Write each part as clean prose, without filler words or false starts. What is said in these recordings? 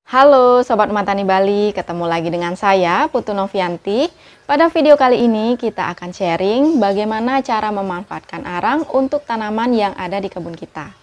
Halo Sobat Rumah Tani Bali, ketemu lagi dengan saya Putu Novianti. Pada video kali ini kita akan sharing bagaimana cara memanfaatkan arang untuk tanaman yang ada di kebun kita.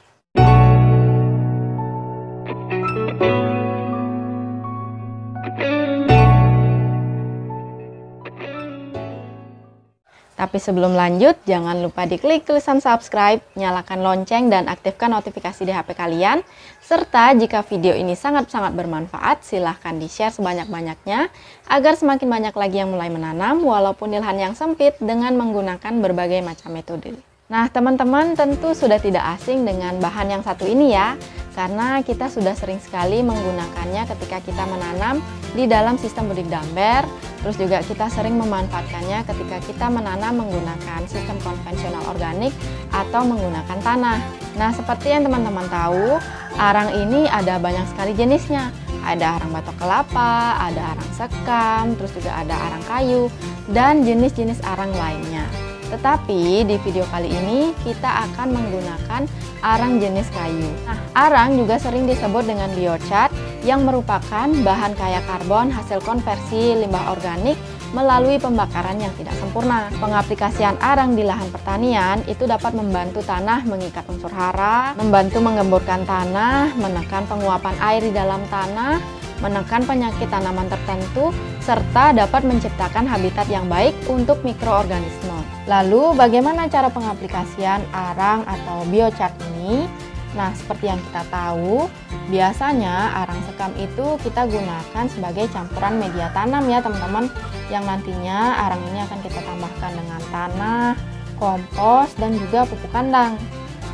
Tapi sebelum lanjut, jangan lupa diklik tulisan subscribe, nyalakan lonceng, dan aktifkan notifikasi di HP kalian. Serta jika video ini sangat-sangat bermanfaat, silahkan di-share sebanyak-banyaknya agar semakin banyak lagi yang mulai menanam walaupun di lahan yang sempit dengan menggunakan berbagai macam metode. Nah, teman-teman tentu sudah tidak asing dengan bahan yang satu ini ya, karena kita sudah sering sekali menggunakannya ketika kita menanam di dalam sistem bedik damber. Terus juga kita sering memanfaatkannya ketika kita menanam menggunakan sistem konvensional organik atau menggunakan tanah. Nah, seperti yang teman-teman tahu, arang ini ada banyak sekali jenisnya. Ada arang batok kelapa, ada arang sekam, terus juga ada arang kayu, dan jenis-jenis arang lainnya. Tetapi di video kali ini kita akan menggunakan arang jenis kayu. Nah, arang juga sering disebut dengan biocat yang merupakan bahan kaya karbon hasil konversi limbah organik melalui pembakaran yang tidak sempurna. Pengaplikasian arang di lahan pertanian itu dapat membantu tanah mengikat unsur hara, membantu mengemburkan tanah, menekan penguapan air di dalam tanah, menekan penyakit tanaman tertentu, serta dapat menciptakan habitat yang baik untuk mikroorganisme. Lalu bagaimana cara pengaplikasian arang atau biocat ini? Nah, seperti yang kita tahu, biasanya arang sekam itu kita gunakan sebagai campuran media tanam ya teman-teman, yang nantinya arang ini akan kita tambahkan dengan tanah, kompos, dan juga pupuk kandang.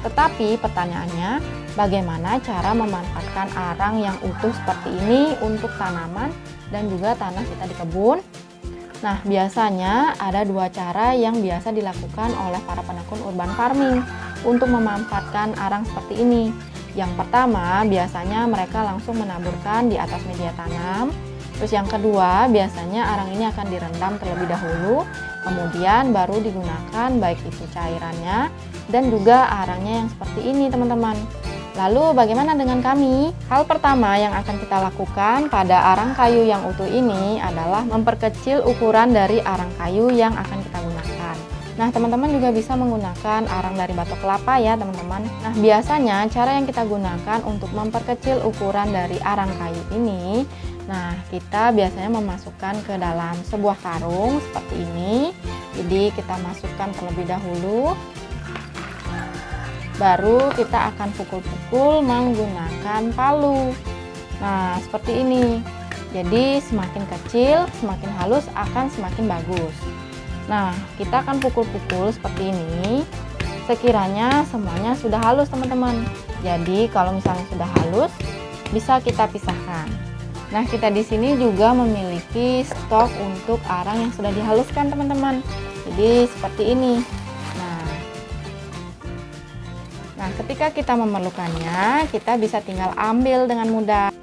Tetapi pertanyaannya, bagaimana cara memanfaatkan arang yang utuh seperti ini untuk tanaman dan juga tanah kita di kebun? Nah, biasanya ada dua cara yang biasa dilakukan oleh para penekun urban farming untuk memanfaatkan arang seperti ini. Yang pertama, biasanya mereka langsung menaburkan di atas media tanam. Terus yang kedua, biasanya arang ini akan direndam terlebih dahulu, kemudian baru digunakan baik itu cairannya dan juga arangnya yang seperti ini teman-teman. Lalu bagaimana dengan kami? Hal pertama yang akan kita lakukan pada arang kayu yang utuh ini adalah memperkecil ukuran dari arang kayu yang akan kita gunakan. Nah, teman-teman juga bisa menggunakan arang dari batok kelapa ya teman-teman. Nah, biasanya cara yang kita gunakan untuk memperkecil ukuran dari arang kayu ini, nah kita biasanya memasukkan ke dalam sebuah karung seperti ini. Jadi kita masukkan terlebih dahulu, baru kita akan pukul-pukul menggunakan palu. Nah, seperti ini. Jadi semakin kecil, semakin halus akan semakin bagus. Nah, kita akan pukul-pukul seperti ini. Sekiranya semuanya sudah halus teman-teman. Jadi kalau misalnya sudah halus, bisa kita pisahkan. Nah, kita di sini juga memiliki stok untuk arang yang sudah dihaluskan teman-teman. Jadi seperti ini. Nah, ketika kita memerlukannya, kita bisa tinggal ambil dengan mudah.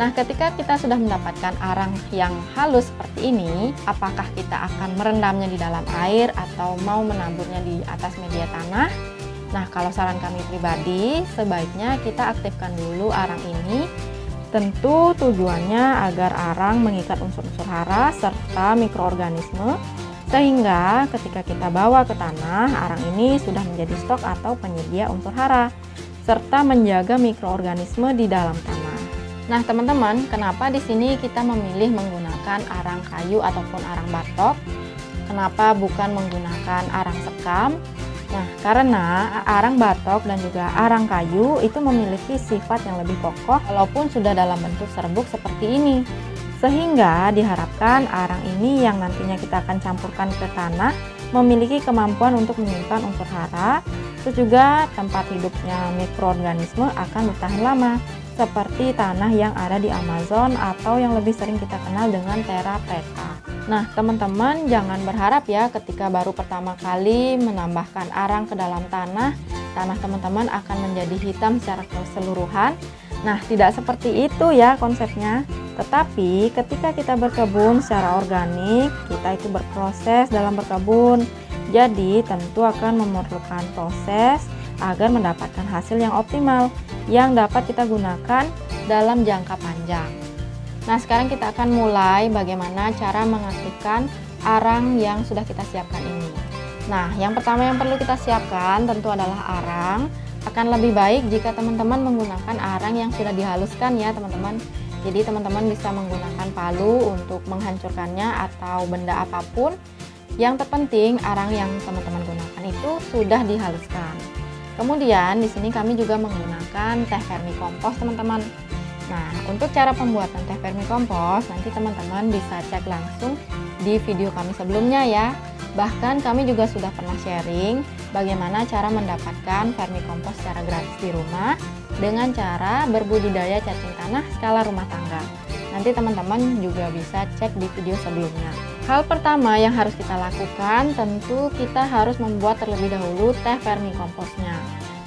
Nah, ketika kita sudah mendapatkan arang yang halus seperti ini, apakah kita akan merendamnya di dalam air atau mau menaburnya di atas media tanah? Nah, kalau saran kami pribadi, sebaiknya kita aktifkan dulu arang ini. Tentu tujuannya agar arang mengikat unsur-unsur hara serta mikroorganisme, sehingga ketika kita bawa ke tanah, arang ini sudah menjadi stok atau penyedia unsur hara, serta menjaga mikroorganisme di dalam tanah. Nah, teman-teman, kenapa di sini kita memilih menggunakan arang kayu ataupun arang batok? Kenapa bukan menggunakan arang sekam? Nah, karena arang batok dan juga arang kayu itu memiliki sifat yang lebih kokoh walaupun sudah dalam bentuk serbuk seperti ini. Sehingga diharapkan arang ini yang nantinya kita akan campurkan ke tanah memiliki kemampuan untuk menyimpan unsur hara, terus juga tempat hidupnya mikroorganisme akan bertahan lama, seperti tanah yang ada di Amazon atau yang lebih sering kita kenal dengan Terra Preta. Nah, teman-teman jangan berharap ya ketika baru pertama kali menambahkan arang ke dalam tanah teman-teman akan menjadi hitam secara keseluruhan. Nah, tidak seperti itu ya konsepnya. Tetapi ketika kita berkebun secara organik, kita itu berproses dalam berkebun. Jadi tentu akan memerlukan proses agar mendapatkan hasil yang optimal yang dapat kita gunakan dalam jangka panjang. Nah, sekarang kita akan mulai bagaimana cara mengaktifkan arang yang sudah kita siapkan ini. Nah, yang pertama yang perlu kita siapkan tentu adalah arang. Akan lebih baik jika teman-teman menggunakan arang yang sudah dihaluskan ya teman-teman. Jadi teman-teman bisa menggunakan palu untuk menghancurkannya atau benda apapun. Yang terpenting arang yang teman-teman gunakan itu sudah dihaluskan. Kemudian di sini kami juga menggunakan teh vermikompos teman-teman. Nah, untuk cara pembuatan teh vermikompos nanti teman-teman bisa cek langsung di video kami sebelumnya ya. Bahkan kami juga sudah pernah sharing bagaimana cara mendapatkan vermikompos secara gratis di rumah dengan cara berbudidaya cacing tanah skala rumah tangga. Nanti teman-teman juga bisa cek di video sebelumnya. Hal pertama yang harus kita lakukan tentu kita harus membuat terlebih dahulu teh vermikomposnya.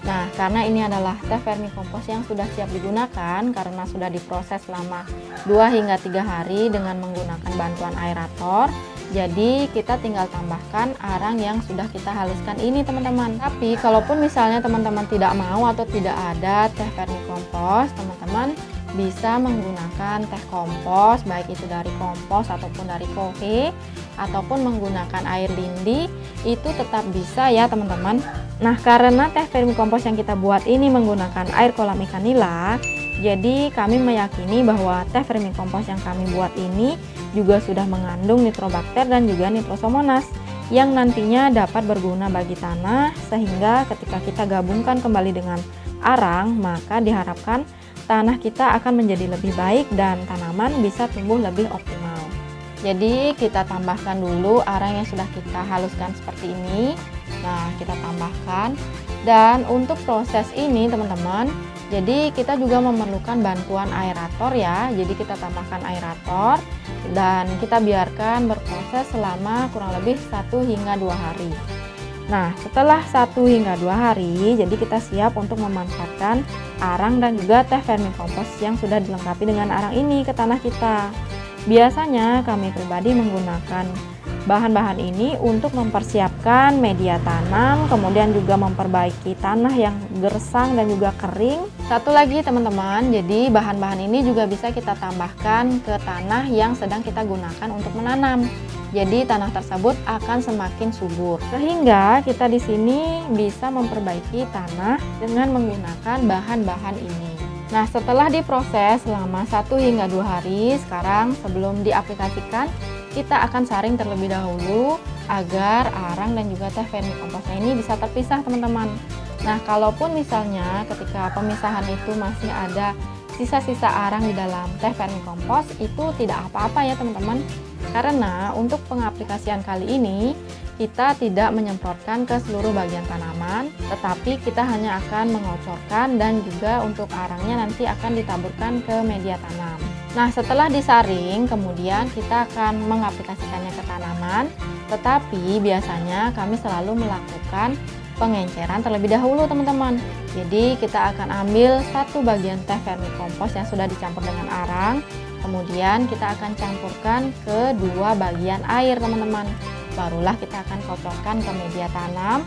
Nah, karena ini adalah teh vermikompos yang sudah siap digunakan karena sudah diproses selama 2 hingga 3 hari dengan menggunakan bantuan aerator. Jadi kita tinggal tambahkan arang yang sudah kita haluskan ini teman-teman. Tapi kalaupun misalnya teman-teman tidak mau atau tidak ada teh vermikompos, teman-teman bisa menggunakan teh kompos, baik itu dari kompos ataupun dari kohe, ataupun menggunakan air lindi, itu tetap bisa ya teman-teman. Nah, karena teh vermikompos yang kita buat ini menggunakan air kolam ikan nila, jadi kami meyakini bahwa teh vermikompos yang kami buat ini juga sudah mengandung nitrobakter dan juga nitrosomonas yang nantinya dapat berguna bagi tanah, sehingga ketika kita gabungkan kembali dengan arang, maka diharapkan tanah kita akan menjadi lebih baik dan tanaman bisa tumbuh lebih optimal. Jadi kita tambahkan dulu arang yang sudah kita haluskan seperti ini. Nah, kita tambahkan, dan untuk proses ini teman-teman, jadi kita juga memerlukan bantuan aerator ya. Jadi kita tambahkan aerator dan kita biarkan berproses selama kurang lebih 1 hingga 2 hari. Nah, setelah 1 hingga 2 hari, jadi kita siap untuk memanfaatkan arang dan juga teh vermikompos yang sudah dilengkapi dengan arang ini ke tanah kita. Biasanya kami pribadi menggunakan bahan-bahan ini untuk mempersiapkan media tanam, kemudian juga memperbaiki tanah yang gersang dan juga kering. Satu lagi teman-teman, jadi bahan-bahan ini juga bisa kita tambahkan ke tanah yang sedang kita gunakan untuk menanam. Jadi tanah tersebut akan semakin subur. Sehingga kita di sini bisa memperbaiki tanah dengan menggunakan bahan-bahan ini. Nah, setelah diproses selama 1 hingga 2 hari, sekarang sebelum diaplikasikan, kita akan saring terlebih dahulu agar arang dan juga teh vermikomposnya ini bisa terpisah teman-teman. Nah, kalaupun misalnya ketika pemisahan itu masih ada sisa-sisa arang di dalam teh vermikompos, itu tidak apa-apa ya teman-teman. Karena untuk pengaplikasian kali ini kita tidak menyemprotkan ke seluruh bagian tanaman, tetapi kita hanya akan mengocorkan dan juga untuk arangnya nanti akan ditaburkan ke media tanam. Nah, setelah disaring, kemudian kita akan mengaplikasikannya ke tanaman, tetapi biasanya kami selalu melakukan pengenceran terlebih dahulu teman-teman. Jadi kita akan ambil 1 bagian teh vermikompos yang sudah dicampur dengan arang, kemudian kita akan campurkan ke 2 bagian air teman-teman. Barulah kita akan kocorkan ke media tanam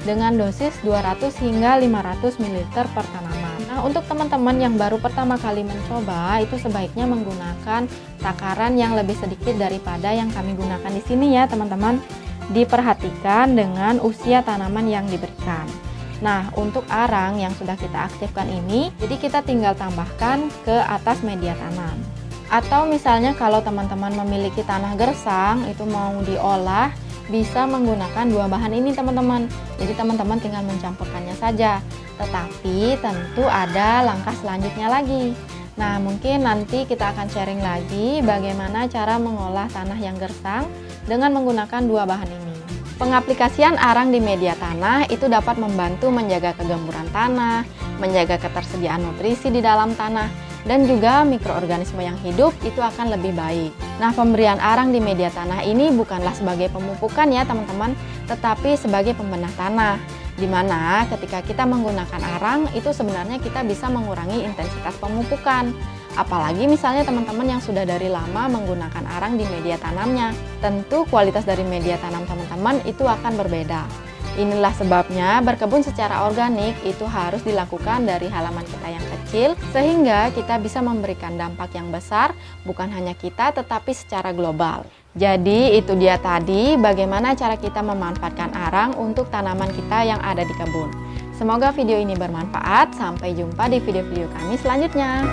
dengan dosis 200 hingga 500 ml per tanaman. Nah, untuk teman-teman yang baru pertama kali mencoba, itu sebaiknya menggunakan takaran yang lebih sedikit daripada yang kami gunakan di sini ya teman-teman. Diperhatikan dengan usia tanaman yang diberikan. Nah, untuk arang yang sudah kita aktifkan ini, jadi kita tinggal tambahkan ke atas media tanam. Atau misalnya kalau teman-teman memiliki tanah gersang, itu mau diolah, bisa menggunakan 2 bahan ini teman-teman. Jadi teman-teman tinggal mencampurkannya saja. Tetapi tentu ada langkah selanjutnya lagi. Nah, mungkin nanti kita akan sharing lagi bagaimana cara mengolah tanah yang gersang dengan menggunakan 2 bahan ini. Pengaplikasian arang di media tanah itu dapat membantu menjaga kegemburan tanah, menjaga ketersediaan nutrisi di dalam tanah, dan juga mikroorganisme yang hidup itu akan lebih baik. Nah, pemberian arang di media tanah ini bukanlah sebagai pemupukan ya teman-teman, tetapi sebagai pembenah tanah. Dimana ketika kita menggunakan arang itu sebenarnya kita bisa mengurangi intensitas pemupukan. Apalagi misalnya teman-teman yang sudah dari lama menggunakan arang di media tanamnya. Tentu kualitas dari media tanam teman-teman itu akan berbeda. Inilah sebabnya berkebun secara organik itu harus dilakukan dari halaman kita yang kecil, sehingga kita bisa memberikan dampak yang besar, bukan hanya kita tetapi secara global. Jadi itu dia tadi bagaimana cara kita memanfaatkan arang untuk tanaman kita yang ada di kebun. Semoga video ini bermanfaat, sampai jumpa di video-video kami selanjutnya.